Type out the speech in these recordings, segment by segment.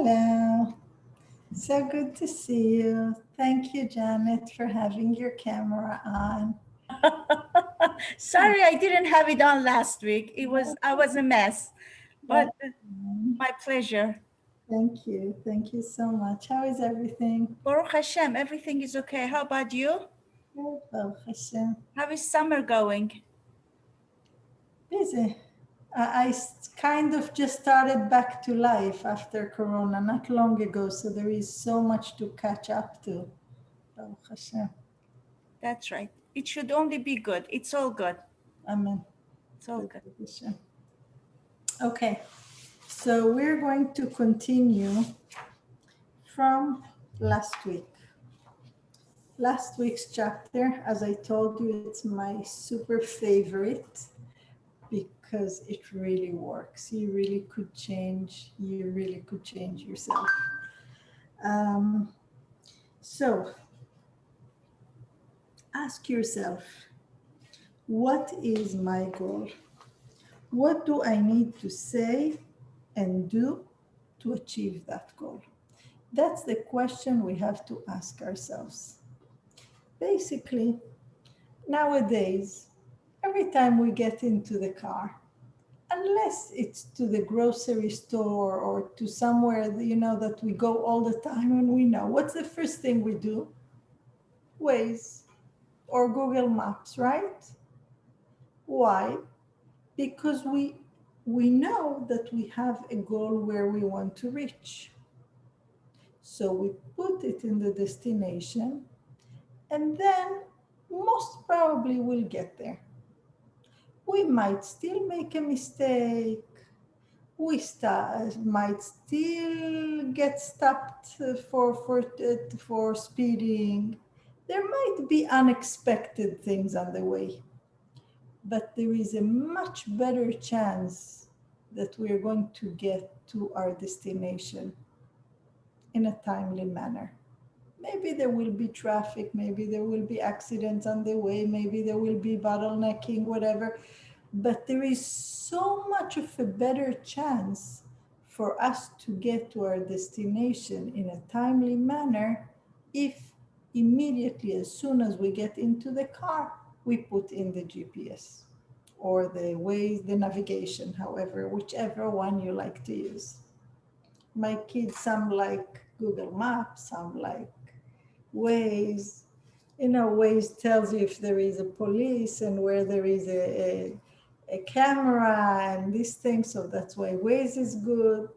Hello. So good to see you. Thank you, Janet, for having your camera on. Sorry, I didn't have it on last week. I was a mess, but That's fine. my pleasure. Thank you. Thank you so much. How is everything? Baruch Hashem, everything is okay. How about you? Good, Baruch Hashem. How is summer going? Busy. Kind of just started back to life after Corona not long ago, so there is so much to catch up to. Baruch Hashem. That's right. It should only be good. It's all good. Amen. It's all good. Baruch Hashem. Okay, so we're going to continue from last week. Last week's chapter, as I told you, it's my super favorite because it really works. You really could change yourself. So ask yourself, what is my goal? What do I need to say and do to achieve that goal? That's the question we have to ask ourselves. Basically, nowadays, every time we get into the car, unless it's to the grocery store or to somewhere that we go all the time and we know, what's the first thing we do? Waze or Google Maps, right? Why? Because we know that we have a goal where we want to reach. So we put it in the destination, and then most probably we'll get there. We might still make a mistake. We might still get stopped for speeding. There might be unexpected things on the way, but there is a much better chance that we are going to get to our destination in a timely manner. Maybe there will be traffic, maybe there will be accidents on the way, maybe there will be bottlenecking, whatever. But there is so much of a better chance for us to get to our destination in a timely manner if immediately, as soon as we get into the car, we put in the GPS or the Waze, the navigation, however, whichever one you like to use. My kids, some like Google Maps, some like Waze. Waze tells you if there is a police and where there is a camera and this thing, so that's why Waze is good.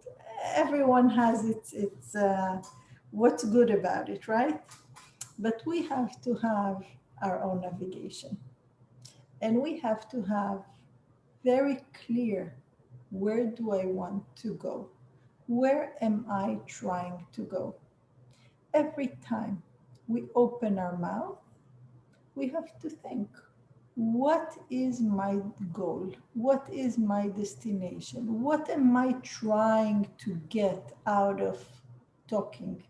Everyone has its what's good about it, right? But we have to have our own navigation, and we have to have very clear, where do I want to go? Where am I trying to go? Every time we open our mouth, we have to think, what is my goal? What is my destination? What am I trying to get out of talking?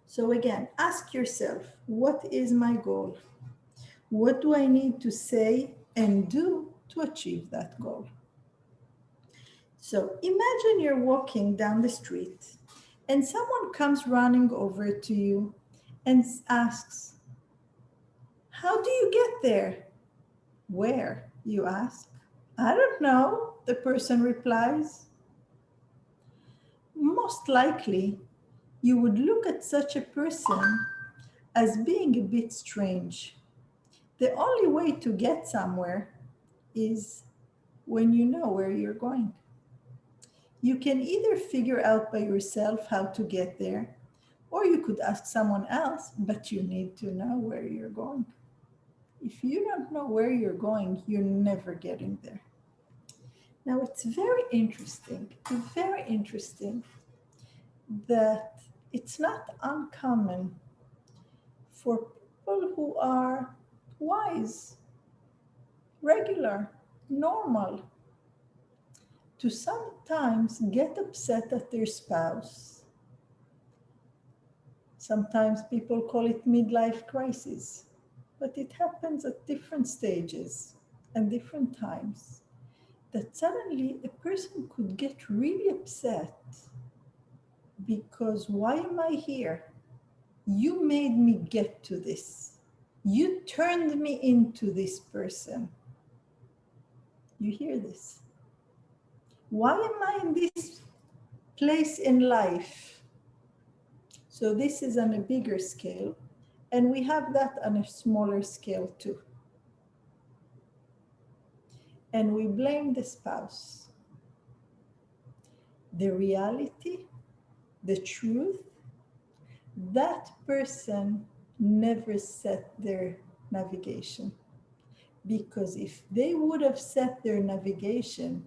So again, ask yourself, what is my goal? What do I need to say and do to achieve that goal? So imagine you're walking down the street and someone comes running over to you and asks, how do you get there? Where? You ask. I don't know, the person replies. Most likely, you would look at such a person as being a bit strange. The only way to get somewhere is when you know where you're going. You can either figure out by yourself how to get there, or you could ask someone else, but you need to know where you're going. If you don't know where you're going, you're never getting there. Now, it's very interesting that it's not uncommon for people who are wise, regular, normal, to sometimes get upset at their spouse. Sometimes people call it midlife crisis, but it happens at different stages and different times. That suddenly a person could get really upset Because why am I here? You made me get to this. You turned me into this person. You hear this? Why am I in this place in life? So this is on a bigger scale, and we have that on a smaller scale too. And we blame the spouse. The reality, the truth, that person never set their navigation. Because if they would have set their navigation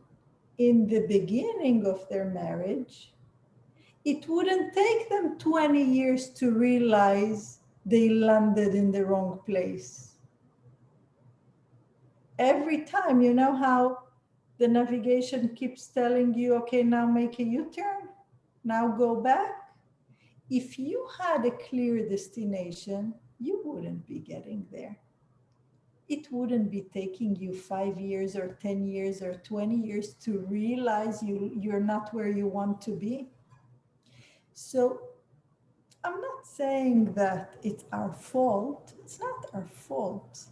in the beginning of their marriage, it wouldn't take them 20 years to realize they landed in the wrong place. Every time, you know how the navigation keeps telling you, okay, now make a U-turn, now go back. If you had a clear destination, you wouldn't be getting there. It wouldn't be taking you 5 years or 10 years or 20 years to realize you're not where you want to be. So I'm not saying that it's our fault. It's not our fault,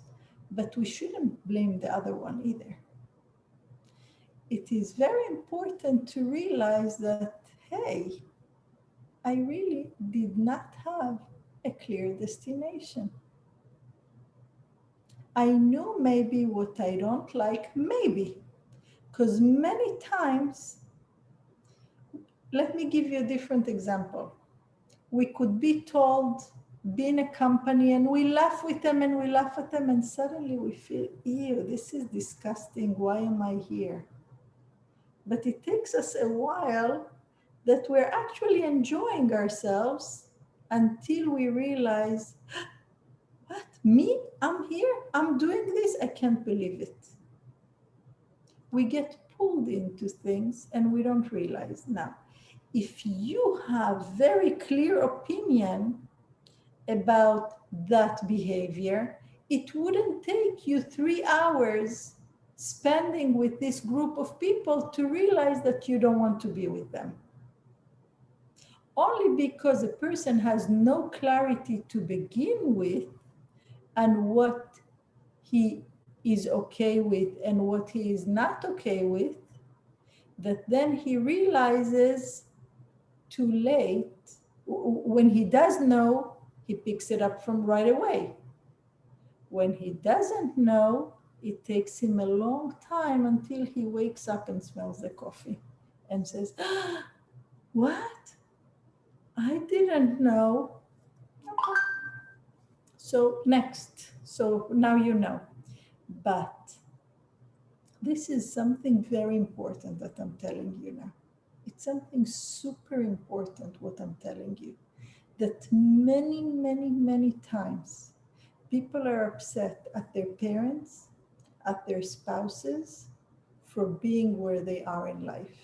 but we shouldn't blame the other one either. It is very important to realize that, hey, I really did not have a clear destination. I knew maybe what I don't like, maybe, because many times, let me give you a different example. We could be told, be in a company, and we laugh with them and we laugh at them, and suddenly we feel, ew, this is disgusting. Why am I here? But it takes us a while that we're actually enjoying ourselves until we realize, what, me? I'm here? I'm doing this? I can't believe it. We get pulled into things and we don't realize. Now, if you have very clear opinion about that behavior, it wouldn't take you 3 hours spending with this group of people to realize that you don't want to be with them. Only because a person has no clarity to begin with and what he is okay with and what he is not okay with, that then he realizes too late. When he does know, he picks it up from right away. When he doesn't know, it takes him a long time until he wakes up and smells the coffee and says, what? I didn't know. Okay. So next, so now you know. But this is something very important that I'm telling you now. It's something super important what I'm telling you. That many, many, many times people are upset at their parents, at their spouses for being where they are in life.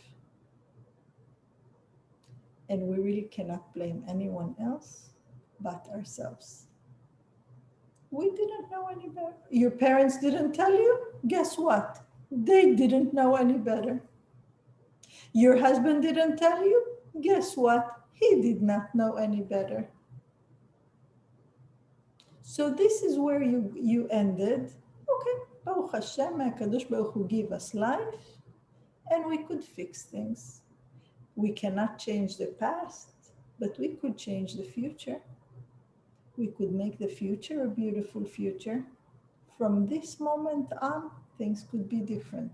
And we really cannot blame anyone else but ourselves. We didn't know any better. Your parents didn't tell you? Guess what? They didn't know any better. Your husband didn't tell you? Guess what? He did not know any better. So this is where you ended. Okay, Baruch Hashem, HaKadosh Baruch Hu give us life, and we could fix things. We cannot change the past, but we could change the future. We could make the future a beautiful future. From this moment on, things could be different.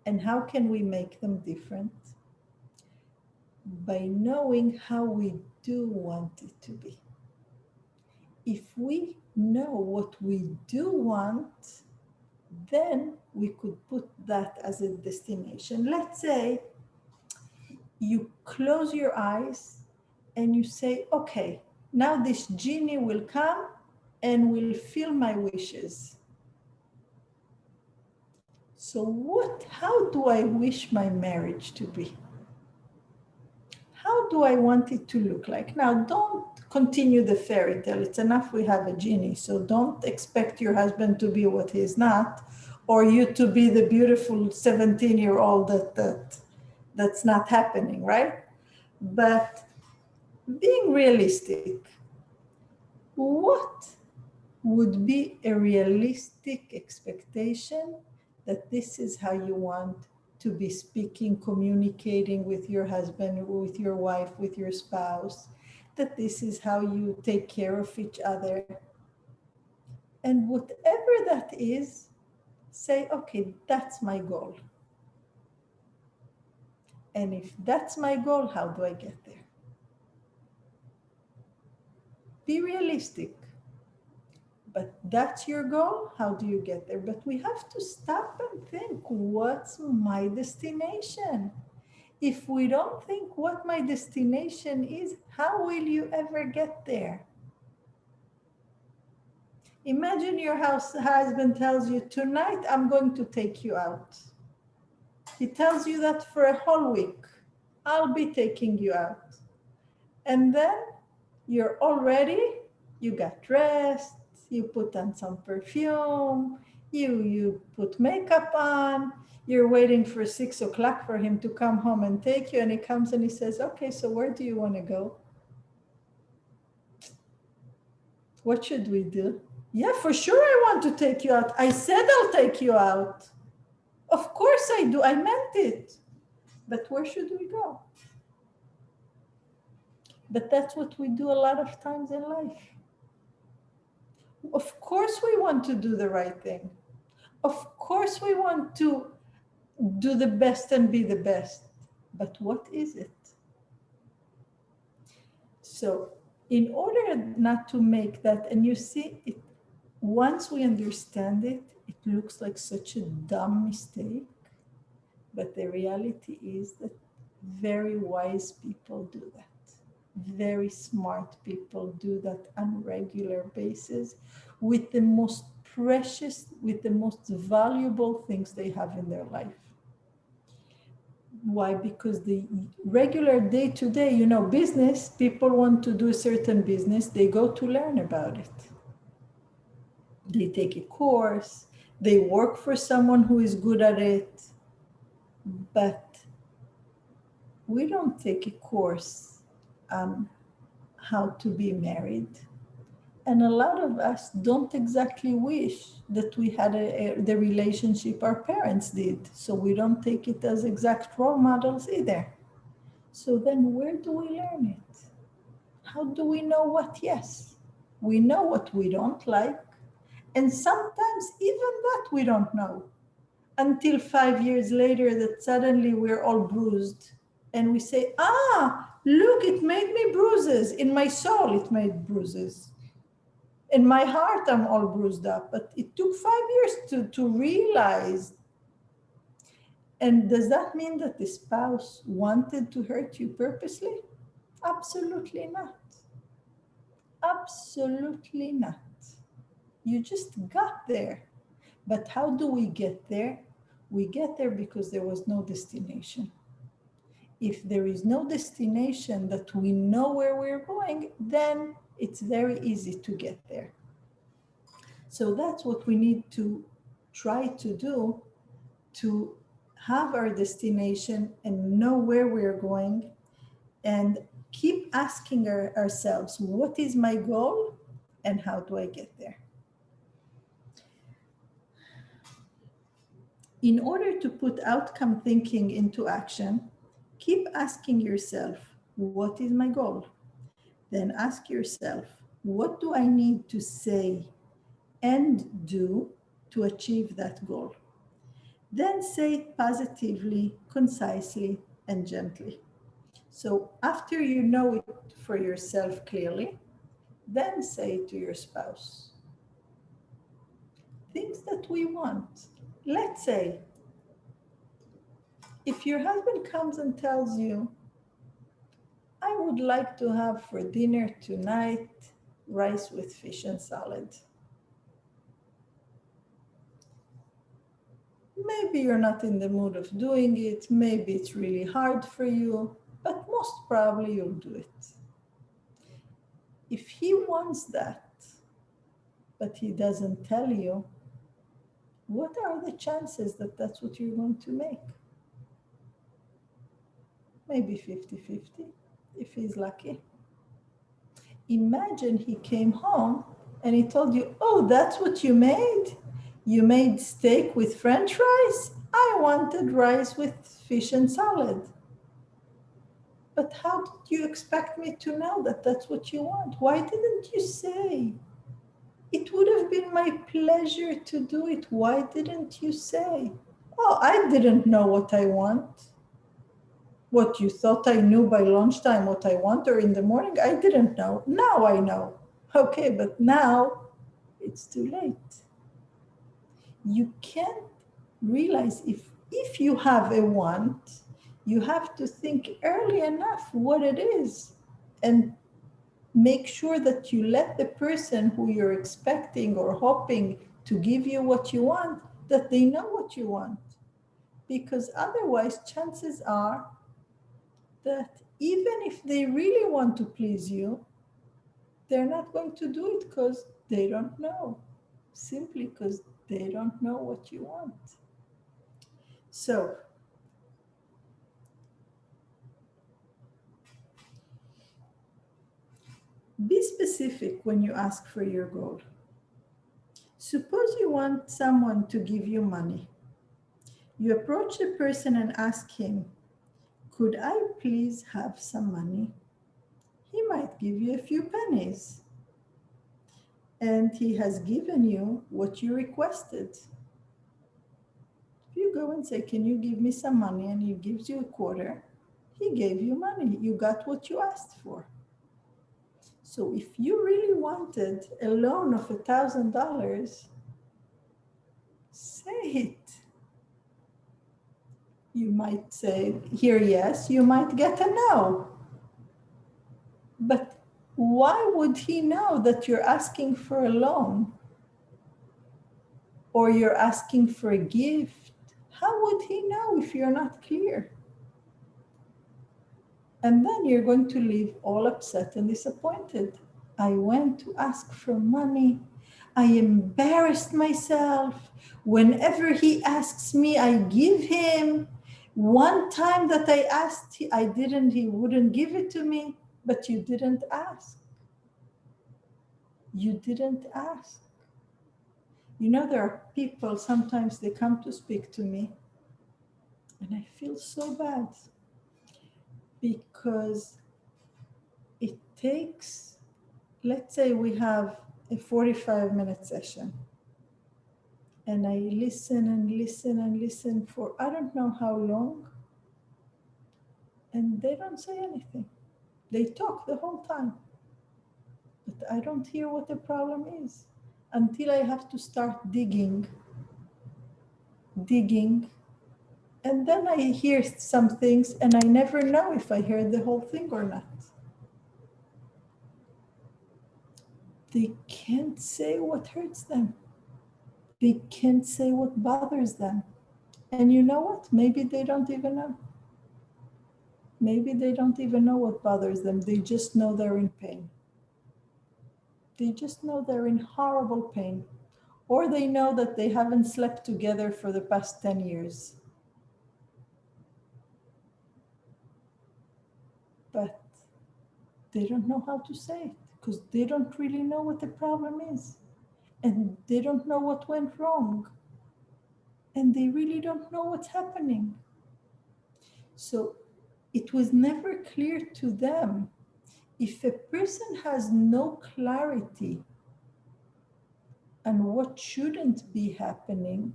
And how can we make them different? By knowing how we do want it to be. If we know what we do want, then we could put that as a destination. Let's say you close your eyes and you say, okay, now this genie will come and will fill my wishes. So how do I wish my marriage to be? How do I want it to look like? Now, don't continue the fairy tale. It's enough we have a genie. So don't expect your husband to be what he's not, or you to be the beautiful 17-year-old that's not happening, right? But being realistic. What would be a realistic expectation that this is how you want to be speaking, communicating with your husband, with your wife, with your spouse, that this is how you take care of each other. And whatever that is, say, okay, that's my goal. And if that's my goal, how do I get there? Be realistic. But that's your goal. How do you get there? But we have to stop and think, what's my destination? If we don't think what my destination is, how will you ever get there? Imagine your husband tells you, tonight I'm going to take you out. He tells you that for a whole week. I'll be taking you out. And then you're all ready. You got dressed. You put on some perfume. You put makeup on. You're waiting for 6 o'clock for him to come home and take you. And he comes and he says, okay, so where do you want to go? What should we do? Yeah, for sure I want to take you out. I said I'll take you out. Of course I do. I meant it. But where should we go? But that's what we do a lot of times in life. Of course we want to do the right thing. Of course we want to do the best and be the best. But what is it? So in order not to make that, and you see, it, once we understand it, it looks like such a dumb mistake. But the reality is that very wise people do that. Very smart people do that on a regular basis with the most precious, with the most valuable things they have in their life. Why? Because the regular day-to-day, you know, business, people want to do a certain business, they go to learn about it. They take a course, they work for someone who is good at it, but we don't take a course on how to be married. And a lot of us don't exactly wish that we had the relationship our parents did. So we don't take it as exact role models either. So then where do we learn it? How do we know what yes? We know what we don't like. And sometimes even that we don't know until 5 years later that suddenly we're all bruised. And we say, look, it made me bruises. In my soul, it made bruises. In my heart, I'm all bruised up. But it took 5 years to realize. And does that mean that the spouse wanted to hurt you purposely? Absolutely not. Absolutely not. You just got there. But how do we get there? We get there because there was no destination. If there is no destination that we know where we're going, then it's very easy to get there. So that's what we need to try to do, to have our destination and know where we're going, and keep asking ourselves, what is my goal and how do I get there? In order to put outcome thinking into action, keep asking yourself, what is my goal? Then ask yourself, what do I need to say and do to achieve that goal? Then say it positively, concisely, and gently. So after you know it for yourself clearly, then say it to your spouse. Things that we want. Let's say, if your husband comes and tells you, I would like to have for dinner tonight rice with fish and salad. Maybe you're not in the mood of doing it. Maybe it's really hard for you, but most probably you'll do it. If he wants that, but he doesn't tell you, what are the chances that that's what you're going to make? Maybe 50-50, if he's lucky. Imagine he came home and he told you, oh, that's what you made? You made steak with French fries? I wanted rice with fish and salad. But how did you expect me to know that that's what you want? Why didn't you say? It would have been my pleasure to do it. Why didn't you say? Oh, I didn't know what I want. What, you thought I knew by lunchtime what I want, or in the morning? I didn't know. Now I know. Okay, but now it's too late. You can't realize if you have a want, you have to think early enough what it is and make sure that you let the person who you're expecting or hoping to give you what you want, that they know what you want. Because otherwise, chances are that even if they really want to please you, they're not going to do it because they don't know, simply because they don't know what you want. So, be specific when you ask for your goal. Suppose you want someone to give you money. You approach the person and ask him, could I please have some money? He might give you a few pennies. And he has given you what you requested. If you go and say, can you give me some money? And he gives you a quarter, he gave you money. You got what you asked for. So if you really wanted a loan of $1,000, say it. You might say, here, yes, you might get a no. But why would he know that you're asking for a loan or you're asking for a gift? How would he know if you're not clear? And then you're going to leave all upset and disappointed. I went to ask for money. I embarrassed myself. Whenever he asks me, I give him. One time that I asked, he wouldn't give it to me, but you didn't ask. You didn't ask. You know, there are people, sometimes they come to speak to me, and I feel so bad because it takes, let's say we have a 45-minute session, and I listen and listen and listen for I don't know how long, and they don't say anything. They talk the whole time, but I don't hear what the problem is until I have to start digging, and then I hear some things, and I never know if I heard the whole thing or not. They can't say what hurts them. They can't say what bothers them. And you know what? Maybe they don't even know. Maybe they don't even know what bothers them. They just know they're in pain. They just know they're in horrible pain. Or they know that they haven't slept together for the past 10 years. But they don't know how to say it because they don't really know what the problem is. And they don't know what went wrong. And they really don't know what's happening. So it was never clear to them. If a person has no clarity on what shouldn't be happening,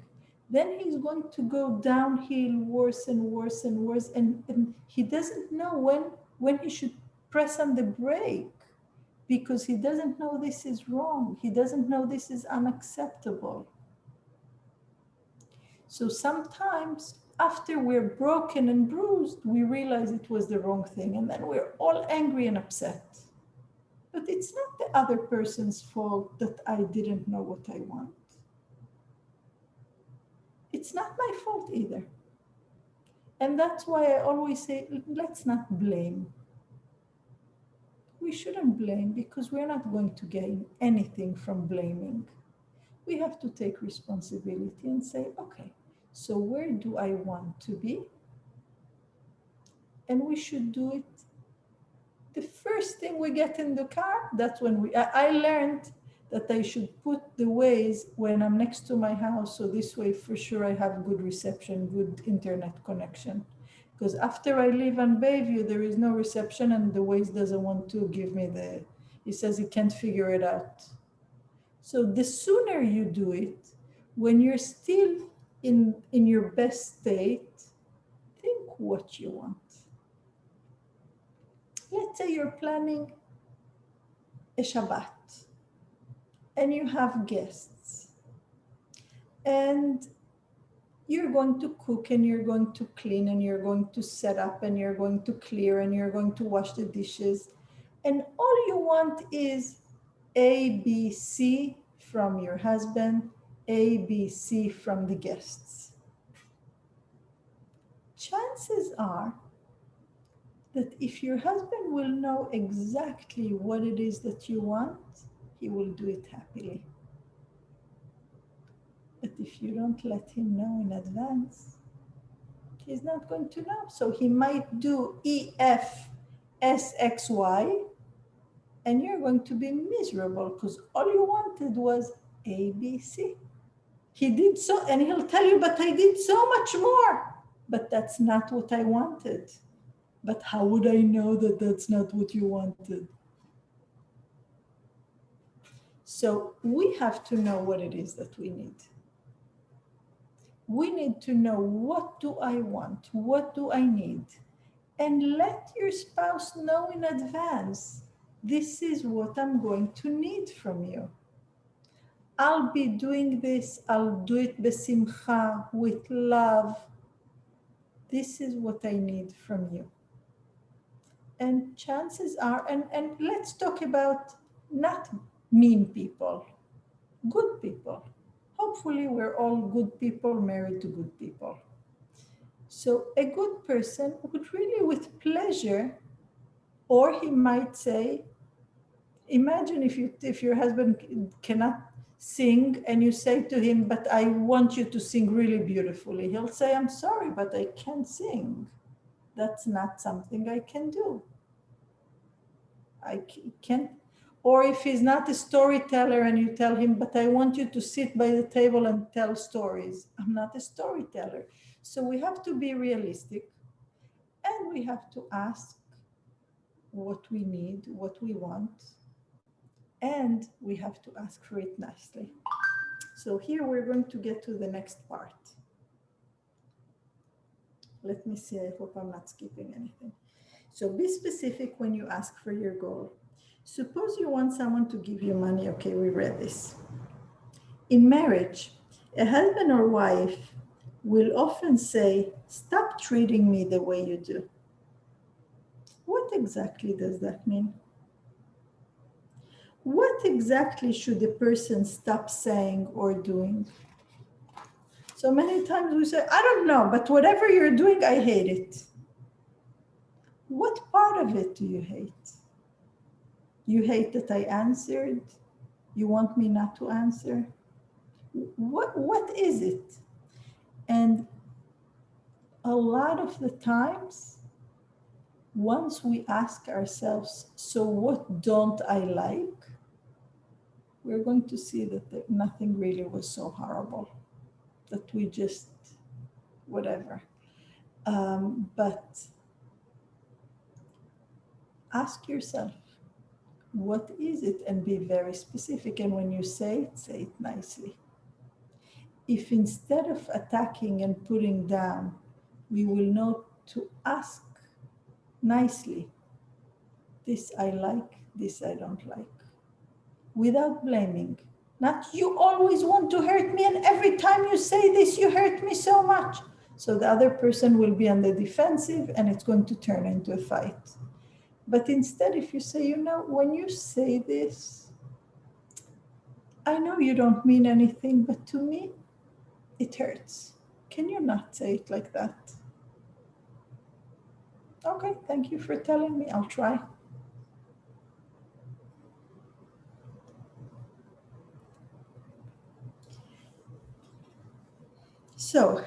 then he's going to go downhill worse and worse and worse. And he doesn't know when he should press on the brake because he doesn't know this is wrong. He doesn't know this is unacceptable. So sometimes after we're broken and bruised, we realize it was the wrong thing. And then we're all angry and upset. But it's not the other person's fault that I didn't know what I want. It's not my fault either. And that's why I always say, let's not blame. We shouldn't blame because we're not going to gain anything from blaming. We have to take responsibility and say, okay, so where do I want to be? And we should do it the first thing we get in the car, that's when I learned that I should put the Waze when I'm next to my house. So this way, for sure, I have good reception, good internet connection. Because after I live on Bayview, there is no reception and the Waze doesn't want to give me he says he can't figure it out. So the sooner you do it, when you're still in your best state, think what you want. Let's say you're planning a Shabbat and you have guests and you're going to cook and you're going to clean and you're going to set up and you're going to clear and you're going to wash the dishes. And all you want is A, B, C from your husband, A, B, C from the guests. Chances are that if your husband will know exactly what it is that you want, he will do it happily. But if you don't let him know in advance, he's not going to know. So he might do E, F, S, X, Y, and you're going to be miserable because all you wanted was A, B, C. He did so, and he'll tell you, but I did so much more. But that's not what I wanted. But how would I know that that's not what you wanted? So we have to know what it is that we need. We need to know, what do I want? What do I need? And let your spouse know in advance, this is what I'm going to need from you. I'll be doing this, I'll do it besimcha, with love. This is what I need from you. And chances are, and let's talk about not mean people, good people. Hopefully we're all good people married to good people. So a good person would really with pleasure, or he might say, imagine if your husband cannot sing and you say to him, but I want you to sing really beautifully. He'll say, I'm sorry, but I can't sing. That's not something I can do. I can't. Or if he's not a storyteller and you tell him, but I want you to sit by the table and tell stories. I'm not a storyteller. So we have to be realistic and we have to ask what we need, what we want, and we have to ask for it nicely. So here we're going to get to the next part. Let me see, I hope I'm not skipping anything. So be specific when you ask for your goal. Suppose you want someone to give you money. Okay, we read this. In marriage, a husband or wife will often say, stop treating me the way you do. What exactly does that mean? What exactly should a person stop saying or doing? So many times we say, I don't know, but whatever you're doing, I hate it. What part of it do you hate? You hate that I answered? You want me not to answer? What is it? And a lot of the times, once we ask ourselves, so what don't I like? We're going to see that nothing really was so horrible, that we just, whatever. But ask yourself, what is it? And be very specific. And when you say it nicely. If instead of attacking and putting down, we will know to ask nicely, this I like, this I don't like, without blaming. Not, you always want to hurt me and every time you say this, you hurt me so much. So the other person will be on the defensive and it's going to turn into a fight. But instead, if you say, you know, when you say this, I know you don't mean anything, but to me, it hurts. Can you not say it like that? Okay, thank you for telling me. I'll try. So,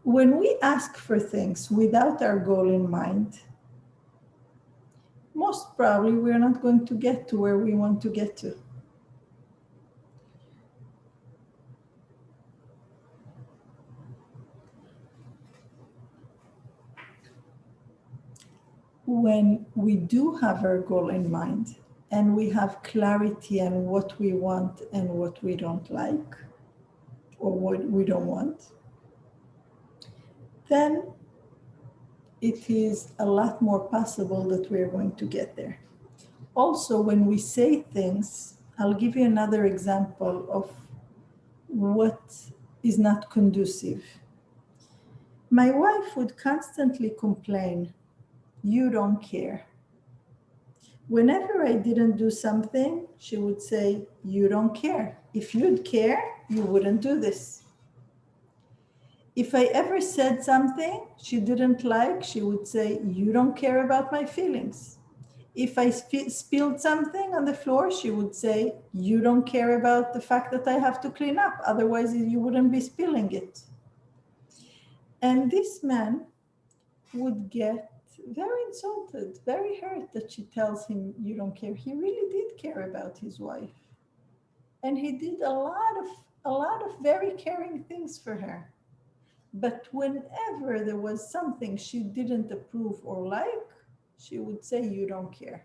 when we ask for things without our goal in mind, most probably we're not going to get to where we want to get to. When we do have our goal in mind and we have clarity on what we want and what we don't like or what we don't want, then it is a lot more possible that we're going to get there. Also, when we say things, I'll give you another example of what is not conducive. My wife would constantly complain, "You don't care." Whenever I didn't do something, she would say, "You don't care. If you'd care, you wouldn't do this." If I ever said something she didn't like, she would say, "You don't care about my feelings." If I spilled something on the floor, she would say, "You don't care about the fact that I have to clean up. Otherwise, you wouldn't be spilling it." And this man would get very insulted, very hurt that she tells him, "You don't care." He really did care about his wife. And he did a lot of very caring things for her. But whenever there was something she didn't approve or like, she would say, "You don't care."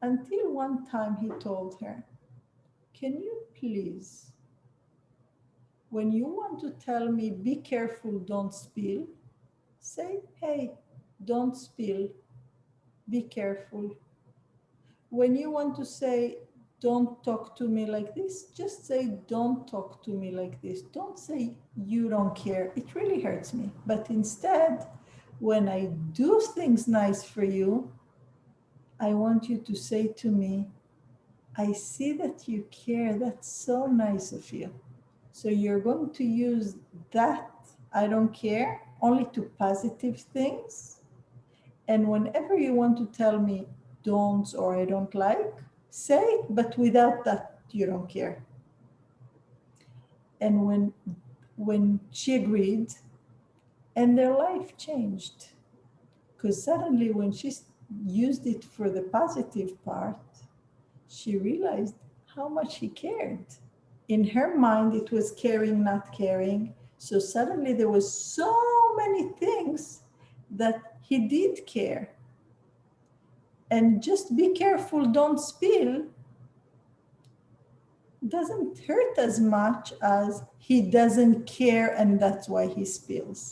Until one time he told her, "Can you please, when you want to tell me, 'Be careful, don't spill,' say, 'Hey, don't spill, be careful.' When you want to say, 'Don't talk to me like this,' just say, 'Don't talk to me like this.' Don't say, 'You don't care.' It really hurts me. But instead, when I do things nice for you, I want you to say to me, 'I see that you care. That's so nice of you.' So you're going to use that 'I don't care' only to positive things. And whenever you want to tell me don'ts or I don't like, say it, but without that 'you don't care.'" And when she agreed, and their life changed, because suddenly when she used it for the positive part, she realized how much he cared. In her mind, it was caring, not caring. So suddenly there was so many things that he did care. And just "be careful, don't spill" doesn't hurt as much as he doesn't care and that's why he spills.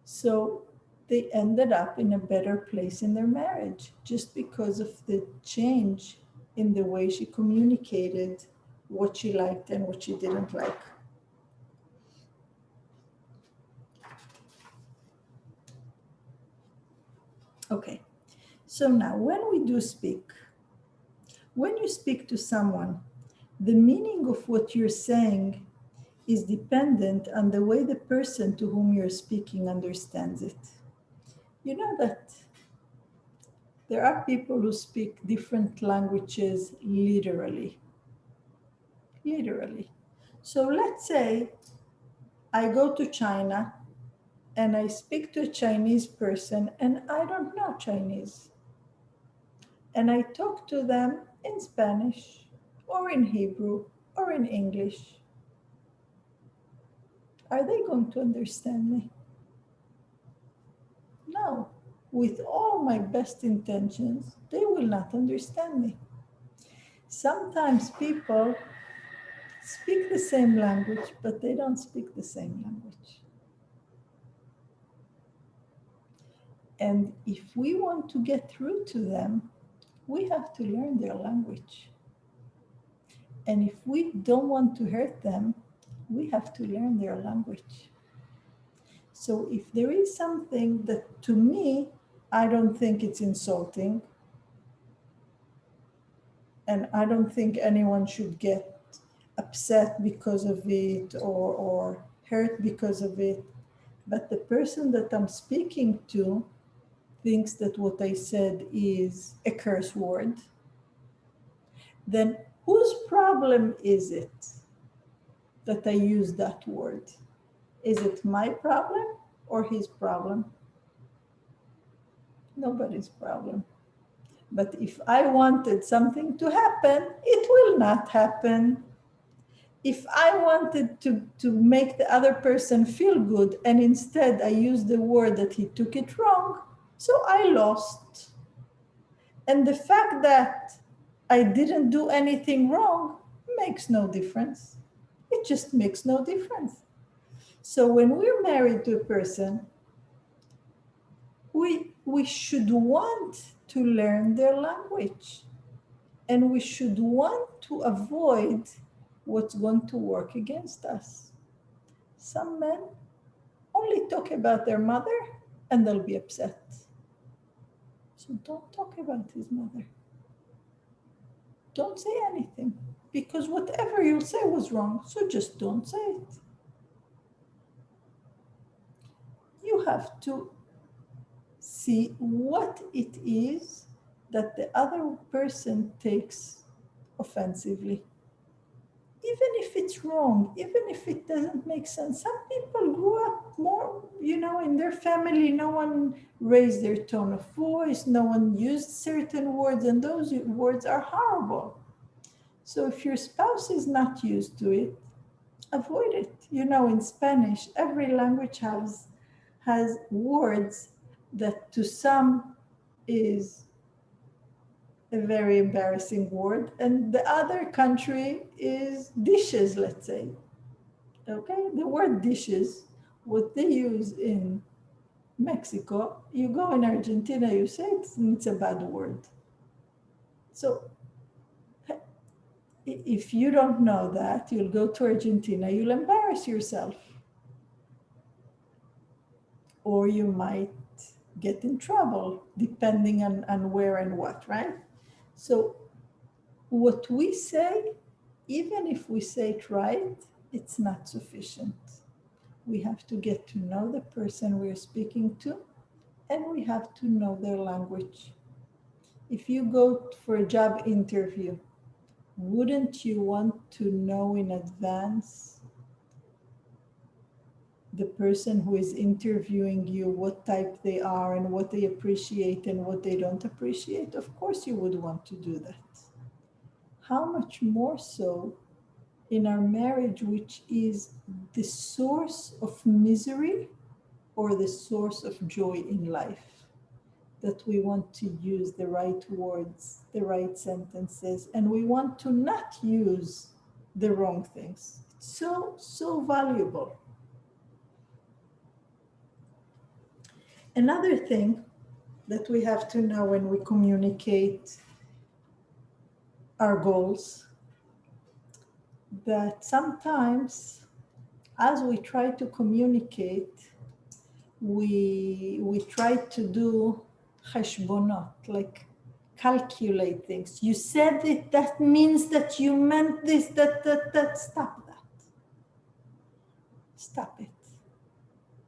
So they ended up in a better place in their marriage just because of the change in the way she communicated what she liked and what she didn't like. Okay, so now when we do speak, when you speak to someone, the meaning of what you're saying is dependent on the way the person to whom you're speaking understands it. You know that there are people who speak different languages literally. Literally. So let's say I go to China and I speak to a Chinese person and I don't know Chinese. And I talk to them in Spanish or in Hebrew or in English. Are they going to understand me? No. With all my best intentions, they will not understand me. Sometimes people speak the same language, but they don't speak the same language. And if we want to get through to them, we have to learn their language. And if we don't want to hurt them, we have to learn their language. So if there is something that to me, I don't think it's insulting, and I don't think anyone should get upset because of it or hurt because of it, but the person that I'm speaking to thinks that what I said is a curse word, then whose problem is it that I use that word? Is it my problem or his problem? Nobody's problem. But if I wanted something to happen, it will not happen. If I wanted to make the other person feel good and instead I used the word that he took it wrong, so I lost. And the fact that I didn't do anything wrong makes no difference. It just makes no difference. So when we're married to a person, we should want to learn their language. And we should want to avoid what's going to work against us. Some men only talk about their mother and they'll be upset. So don't talk about his mother. Don't say anything, because whatever you'll say was wrong, so just don't say it. You have to see what it is that the other person takes offensively. Even if it's wrong, even if it doesn't make sense. Some people grew up more, in their family, no one raised their tone of voice, no one used certain words, and those words are horrible. So if your spouse is not used to it, avoid it. In Spanish, every language has words that to some is a very embarrassing word, and the other country is dishes, let's say. Okay, the word dishes, what they use in Mexico, you go in Argentina, you say it's a bad word. So if you don't know that, you'll go to Argentina, you'll embarrass yourself. Or you might get in trouble, depending on where and what, right? So what we say, even if we say it right, it's not sufficient. We have to get to know the person we're speaking to, and we have to know their language. If you go for a job interview, wouldn't you want to know in advance the person who is interviewing you, what type they are and what they appreciate and what they don't appreciate? Of course you would want to do that. How much more so in our marriage, which is the source of misery or the source of joy in life, that we want to use the right words, the right sentences, and we want to not use the wrong things. It's so valuable. Another thing that we have to know when we communicate our goals, that sometimes as we try to communicate, we try to do cheshbonot, like calculate things. You said it, that means that you meant this, that. Stop that. Stop it.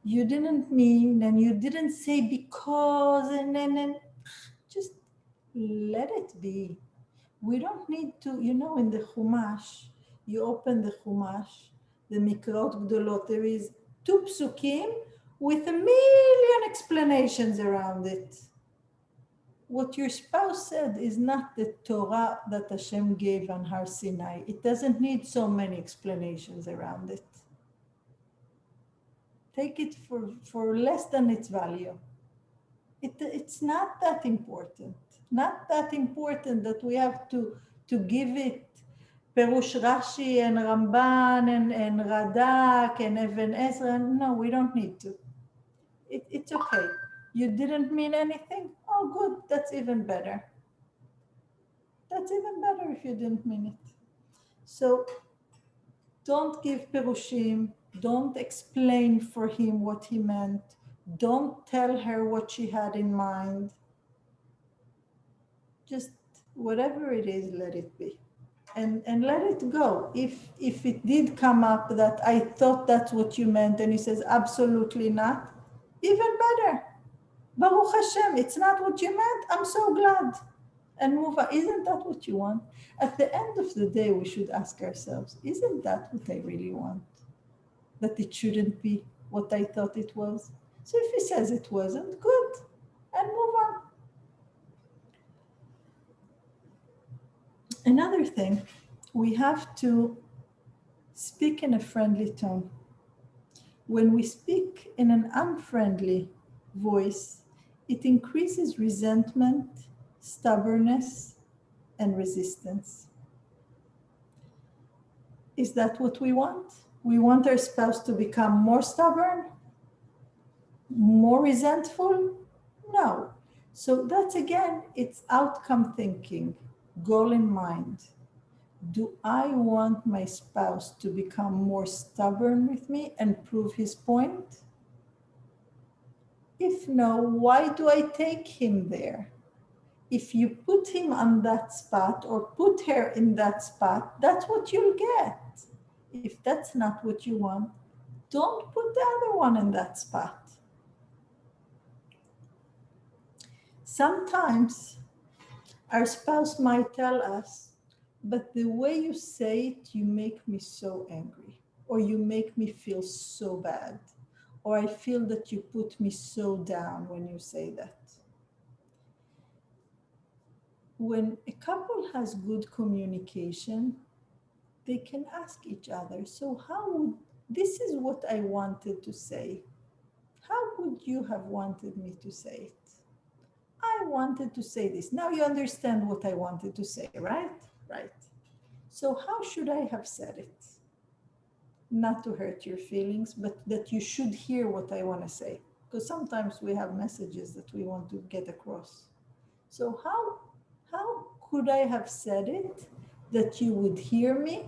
You didn't mean, and you didn't say because, and just let it be. We don't need to, in the Chumash, you open the Chumash, the Mikrot Gdolot, there is 2 psukim with 1,000,000 explanations around it. What your spouse said is not the Torah that Hashem gave on Har Sinai. It doesn't need so many explanations around it. Take it for less than its value. It's not that important. Not that important that we have to give it Perush Rashi and Ramban and Radak and Even Ezra. No, we don't need to. It's okay. You didn't mean anything? Oh, good. That's even better. That's even better if you didn't mean it. So don't give Perushim. Don't explain for him what he meant. Don't tell her what she had in mind. Just whatever it is, let it be. And let it go. If it did come up that I thought that's what you meant, and he says, absolutely not, even better. Baruch Hashem, it's not what you meant. I'm so glad. And move on. Isn't that what you want? At the end of the day, we should ask ourselves, isn't that what I really want? That it shouldn't be what I thought it was. So if he says it wasn't, good. and move on. Another thing, we have to speak in a friendly tone. When we speak in an unfriendly voice, it increases resentment, stubbornness, and resistance. Is that what we want? We want our spouse to become more stubborn, more resentful? No. So that's again, it's outcome thinking, goal in mind. Do I want my spouse to become more stubborn with me and prove his point? If no, why do I take him there? If you put him on that spot or put her in that spot, that's what you'll get. If that's not what you want, don't put the other one in that spot. Sometimes our spouse might tell us, but the way you say it, you make me so angry, or you make me feel so bad, or I feel that you put me so down when you say that. When a couple has good communication, they can ask each other, so this is what I wanted to say. How would you have wanted me to say it? I wanted to say this. Now you understand what I wanted to say, right? Right. So how should I have said it? Not to hurt your feelings, but that you should hear what I want to say. Because sometimes we have messages that we want to get across. So how could I have said it that you would hear me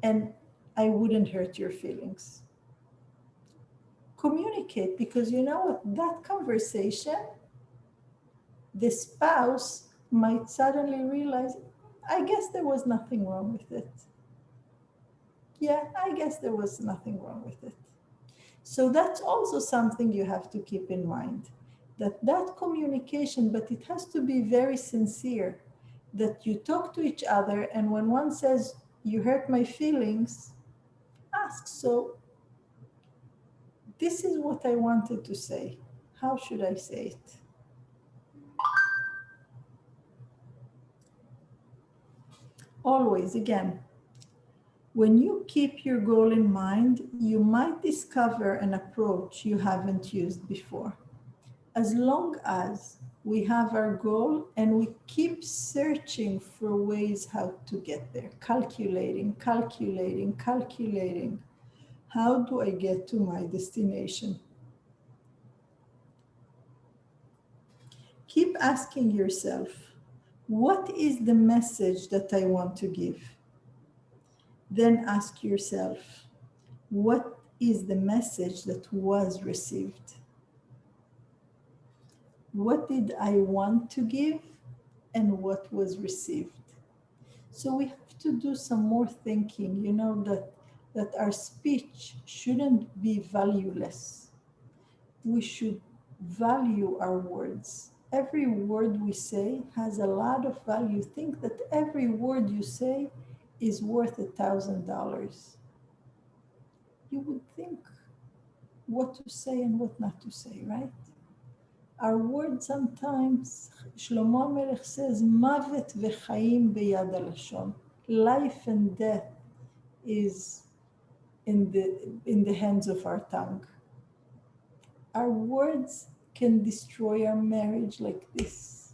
and I wouldn't hurt your feelings? Communicate, because you know what? That conversation, the spouse might suddenly realize, I guess there was nothing wrong with it. Yeah, I guess there was nothing wrong with it. So that's also something you have to keep in mind, that communication, but it has to be very sincere, that you talk to each other, and when one says, you hurt my feelings, ask, so this is what I wanted to say. How should I say it? Always, again, when you keep your goal in mind, you might discover an approach you haven't used before. As long as we have our goal and we keep searching for ways how to get there, calculating. How do I get to my destination? Keep asking yourself, what is the message that I want to give? Then ask yourself, what is the message that was received? What did I want to give and what was received? So we have to do some more thinking, that our speech shouldn't be valueless. We should value our words. Every word we say has a lot of value. Think that every word you say is worth $1,000. You would think what to say and what not to say, right? Our words sometimes, Shlomo Melech says, Mavet v'chaim beyad halashon. Life and death is in the hands of our tongue. Our words can destroy our marriage like this,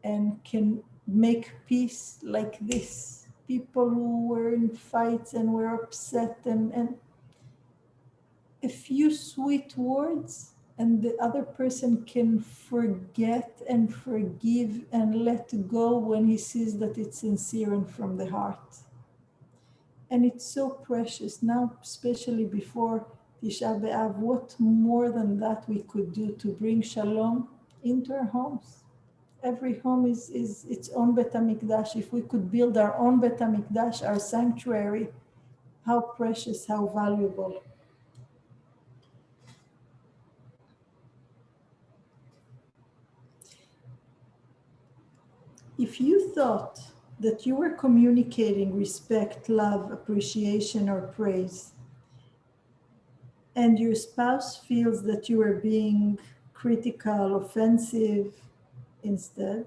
and can make peace like this. People who were in fights and were upset, and a few sweet words, and the other person can forget and forgive and let go when he sees that it's sincere and from the heart. And it's so precious now, especially before Tisha B'Av. What more than that we could do to bring shalom into our homes? Every home is its own Bet HaMikdash. If we could build our own Bet HaMikdash, our sanctuary, how precious, how valuable. If you thought that you were communicating respect, love, appreciation, or praise, and your spouse feels that you are being critical, offensive. Instead,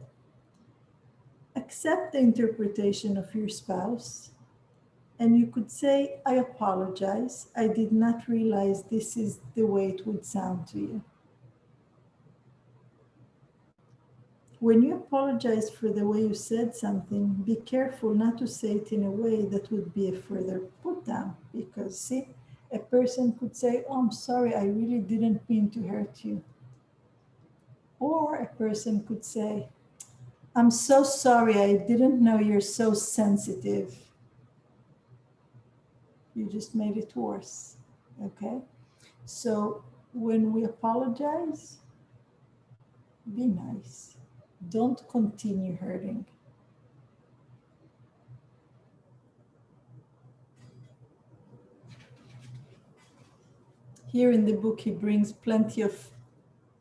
accept the interpretation of your spouse. And you could say, I apologize. I did not realize this is the way it would sound to you. When you apologize for the way you said something, be careful not to say it in a way that would be a further put down. Because, see, a person could say, oh, I'm sorry, I really didn't mean to hurt you. Or a person could say, I'm so sorry, I didn't know you're so sensitive. You just made it worse, okay? So when we apologize, be nice. Don't continue hurting. Here in the book, he brings plenty of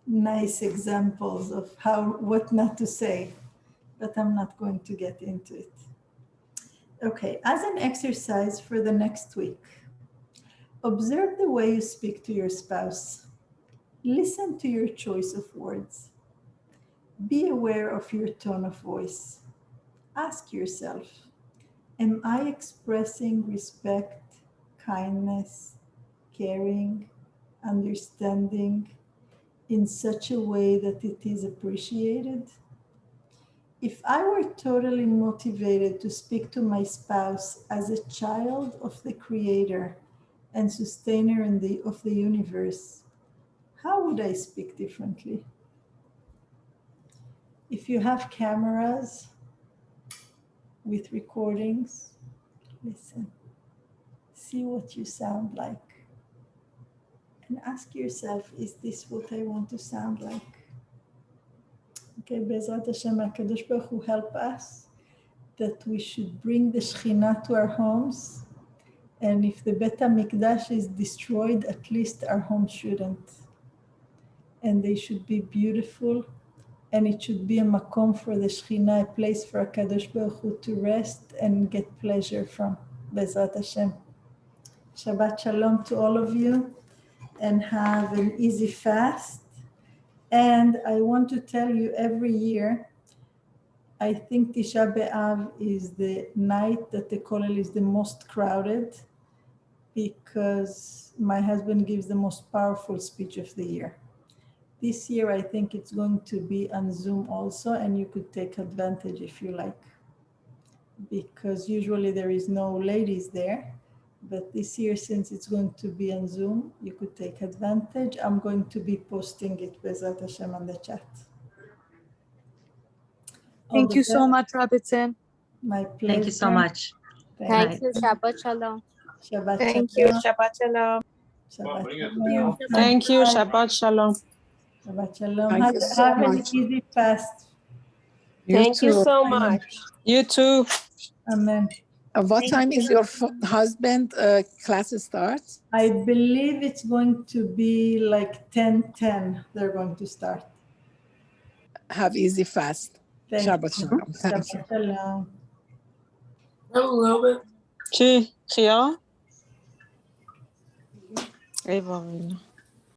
nice examples of what not to say, but I'm not going to get into it. Okay, as an exercise for the next week, observe the way you speak to your spouse. Listen to your choice of words. Be aware of your tone of voice. Ask yourself, am I expressing respect, kindness, caring, understanding in such a way that it is appreciated? If I were totally motivated to speak to my spouse as a child of the Creator and sustainer of the universe, how would I speak differently? If you have cameras with recordings, listen, see what you sound like, and ask yourself, is this what I want to sound like? Okay, Be'ezrat Hashem, HaKadosh Baruch Hu help us that we should bring the Shekhinah to our homes, and if the Bet HaMikdash is destroyed, at least our home shouldn't. And they should be beautiful, and it should be a makom for the Shekhinah, a place for HaKadosh Baruch Hu to rest and get pleasure from. Be'ezrat Hashem. Shabbat Shalom to all of you, and have an easy fast. And I want to tell you, every year, I think Tisha B'Av is the night that the kollel is the most crowded, because my husband gives the most powerful speech of the year. This year, I think it's going to be on Zoom also, and you could take advantage if you like, because usually there is no ladies there. But this year, since it's going to be on Zoom, you could take advantage. I'm going to be posting it, Be'ezrat Hashem, on the chat. Thank you so much, Rabbitzin. My pleasure. Thank you so much. Thank you. Shabbat Shalom. Shabbat Thank you. Shalom. Shabbat Shalom. Shabbat Thank Shalom. you. Thank you. Shabbat Shalom. Shabbat Shalom. Thank you so Have an much. easy fast. Thank you so much. You too. Amen. What time is your husband class starts? I believe it's going to be like 10:10. They're going to start. Have easy fast. Thank Shabbat you. Shalom. Thank you. Shabbat Shalom. A little bit. چی؟ خیار؟ ای وای